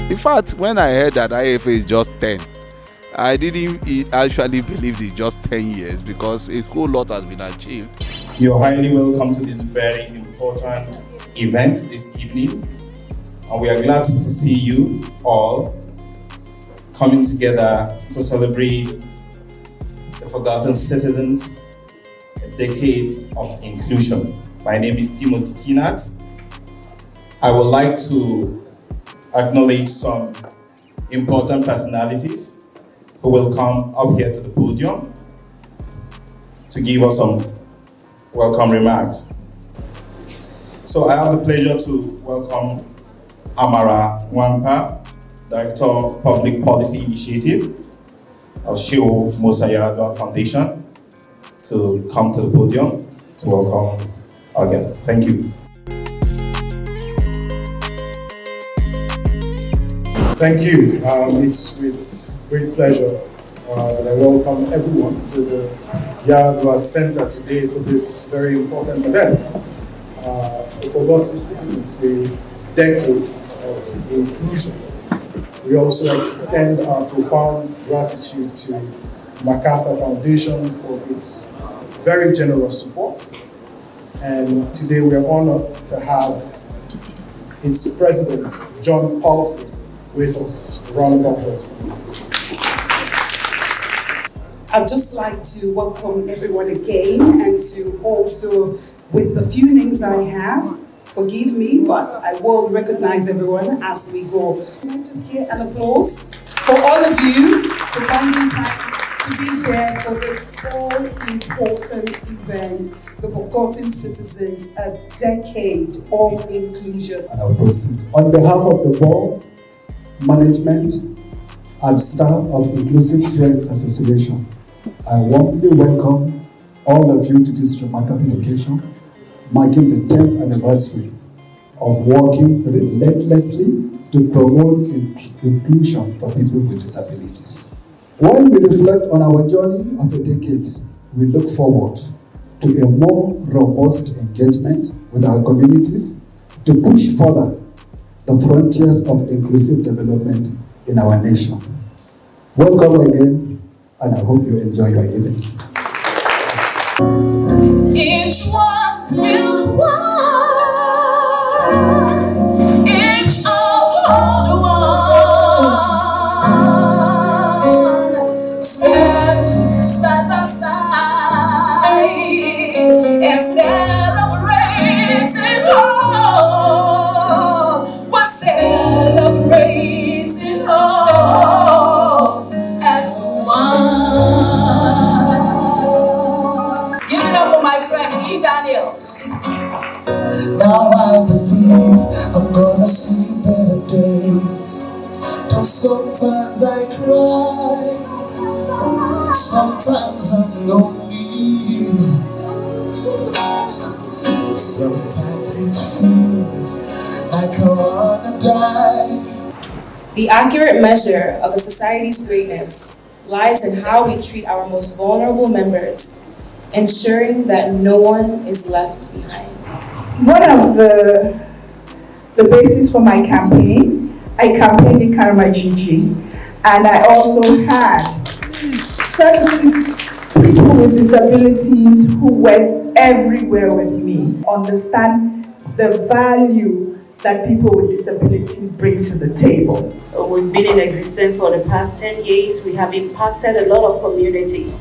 In fact, when I heard that IFA is just 10, I didn't actually believe it's just 10 years because a whole lot has been achieved. You're highly welcome to this very important event this evening, and we are glad to see you all coming together to celebrate the Forgotten Citizens, a decade of inclusion. My name is Timothy Tinat. I would like to acknowledge some important personalities who will come up here to the podium to give us some welcome remarks. So I have the pleasure to welcome Amara Wampa, Director of Public Policy Initiative of Shio Musa Yaradua Foundation, to come to the podium to welcome our guests. Thank you. Thank you. It's with great pleasure that I welcome everyone to the Yaradua Center today for this very important event. The Forgotten Citizens, a decade of inclusion. We also extend our profound gratitude to MacArthur Foundation for its very generous support. And today we are honored to have its president, John Palfrey, with us. A round of applause. I'd just like to welcome everyone again and to also, with the few names I have, forgive me, but I will recognize everyone as we go. Can I just hear an applause for all of you for finding time to be here for this all-important event, the Forgotten Citizens, a decade of inclusion. And I'll proceed. On behalf of the board, management, and staff of Inclusive Friends Association, I warmly welcome all of you to this remarkable occasion, marking the 10th anniversary of working relentlessly to promote inclusion for people with disabilities. While we reflect on our journey of a decade, we look forward to a more robust engagement with our communities to push further the frontiers of inclusive development in our nation. Welcome again, and I hope you enjoy your evening. Each one will one, each old one, stand by side and celebrating all. We're celebrating all as one. Give it up for my friend E. Daniels. Now I believe I'm gonna see better days. Though sometimes I cry, sometimes I'm lonely, sometimes it feels like I wanna die. The accurate measure of a society's greatness lies in how we treat our most vulnerable members, ensuring that no one is left behind. One of the basis for my campaign, I campaigned in Karamajiji, and I also had certain people with disabilities who went everywhere with me, understand the value that people with disabilities bring to the table. We've been in existence for the past 10 years. We have impacted a lot of communities.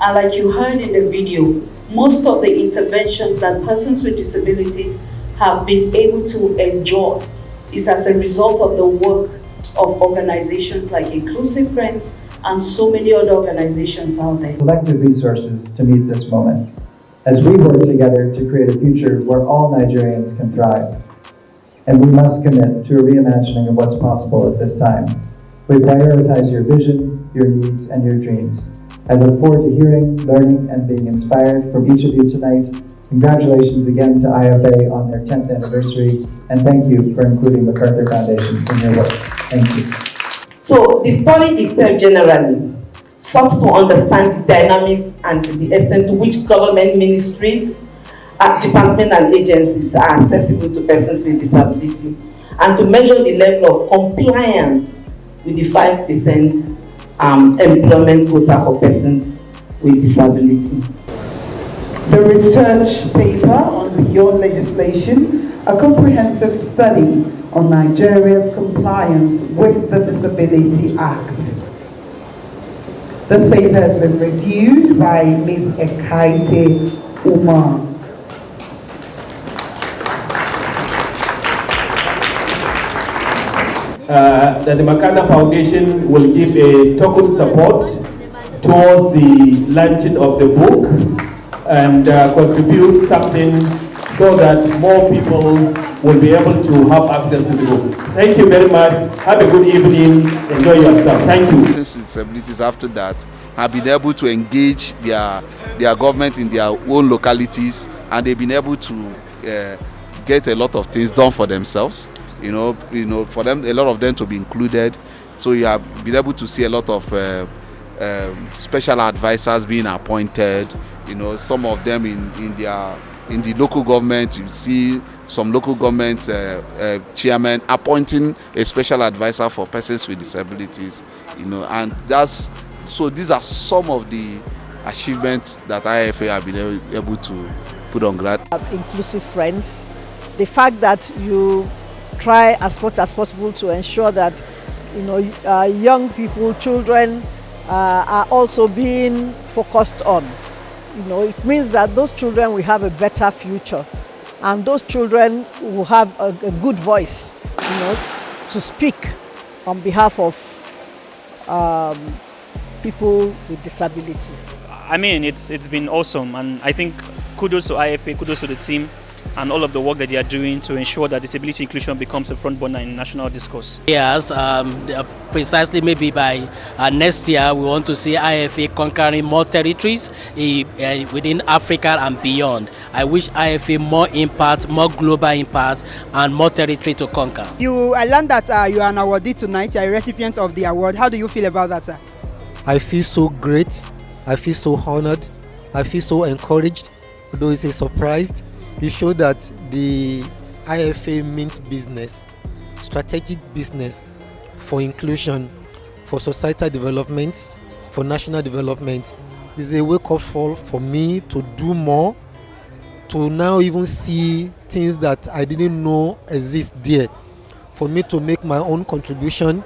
And like you heard in the video, most of the interventions that persons with disabilities have been able to enjoy is as a result of the work of organizations like Inclusive Friends and so many other organizations out there. Collective resources to meet this moment, as we work together to create a future where all Nigerians can thrive. And we must commit to a reimagining of what's possible at this time. We prioritize your vision, your needs, and your dreams. I look forward to hearing, learning, and being inspired from each of you tonight. Congratulations again to IFA on their 10th anniversary, and thank you for including MacArthur Foundation in your work. Thank you. So, the study itself generally sought to understand the dynamics and the extent to which government ministries, departments and agencies are accessible to persons with disability, and to measure the level of compliance with the 5% employment quota for persons with disability. The research paper on Beyond Legislation, a comprehensive study on Nigeria's compliance with the Disability Act. This paper has been reviewed by Ms. Ekaite Umar. That the Makanda Foundation will give a token support towards the launching of the book and contribute something so that more people will be able to have access to the book. Thank you very much. Have a good evening. Enjoy yourself. Thank you. Persons with disabilities after that have been able to engage their government in their own localities, and they've been able to get a lot of things done for themselves. You know, for them, a lot of them to be included. So you have been able to see a lot of special advisors being appointed. You know, some of them in the local government. You see some local government chairmen appointing a special advisor for persons with disabilities. You know, and so these are some of the achievements that IFA have been able to put on ground. Inclusive friends. The fact that you try as much as possible to ensure that young people, children are also being focused on. It means that those children will have a better future, and those children will have a good voice, to speak on behalf of people with disability. I mean, it's been awesome, and I think kudos to IFA, kudos to the team, and all of the work that they are doing to ensure that disability inclusion becomes a front burner in national discourse. Yes, precisely maybe by next year we want to see IFA conquering more territories within Africa and beyond. I wish IFA more impact, more global impact, and more territory to conquer. I learned that you are an awardee tonight, you are a recipient of the award. How do you feel about that, sir? I feel so great, I feel so honored, I feel so encouraged, although it's a surprise. You show that the IFA means business, strategic business for inclusion, for societal development, for national development. It's a wake-up call for me to do more, to now even see things that I didn't know exist there, for me to make my own contribution,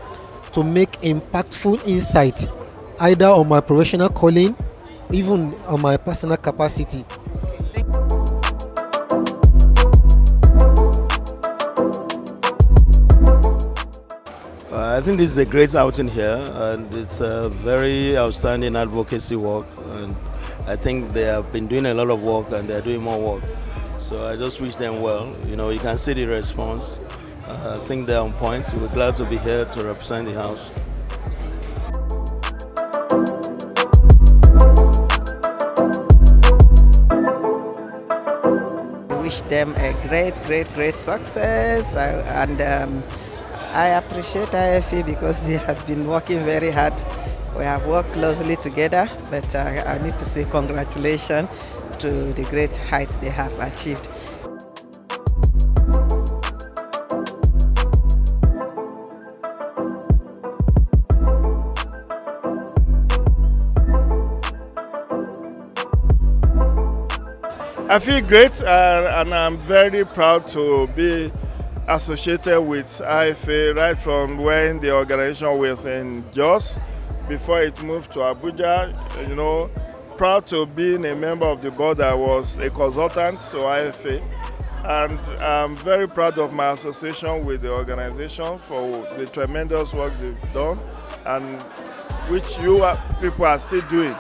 to make impactful insight, either on my professional calling, even on my personal capacity. I think this is a great outing here, and it's a very outstanding advocacy work, and I think they have been doing a lot of work and they're doing more work. So I just wish them well. You can see the response. I think they're on point. We're glad to be here to represent the House. I wish them a great success, and I appreciate IFA because they have been working very hard. We have worked closely together, but I need to say congratulations to the great height they have achieved. I feel great, and I'm very proud to be associated with IFA right from when the organization was in Jos before it moved to Abuja. Proud to being a member of the board. I was a consultant to IFA, and I'm very proud of my association with the organization for the tremendous work they've done, and which you people are still doing.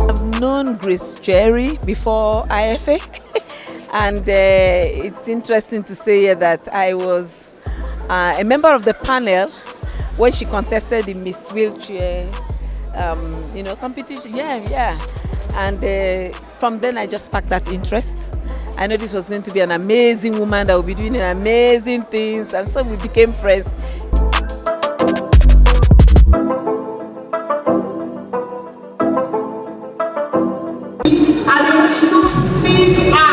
I've known Grace Jerry before IFA, and it's interesting to say that I was a member of the panel when she contested the Miss Wheelchair, competition. And from then I just sparked that interest. I know this was going to be an amazing woman that would be doing amazing things, and so we became friends. sleep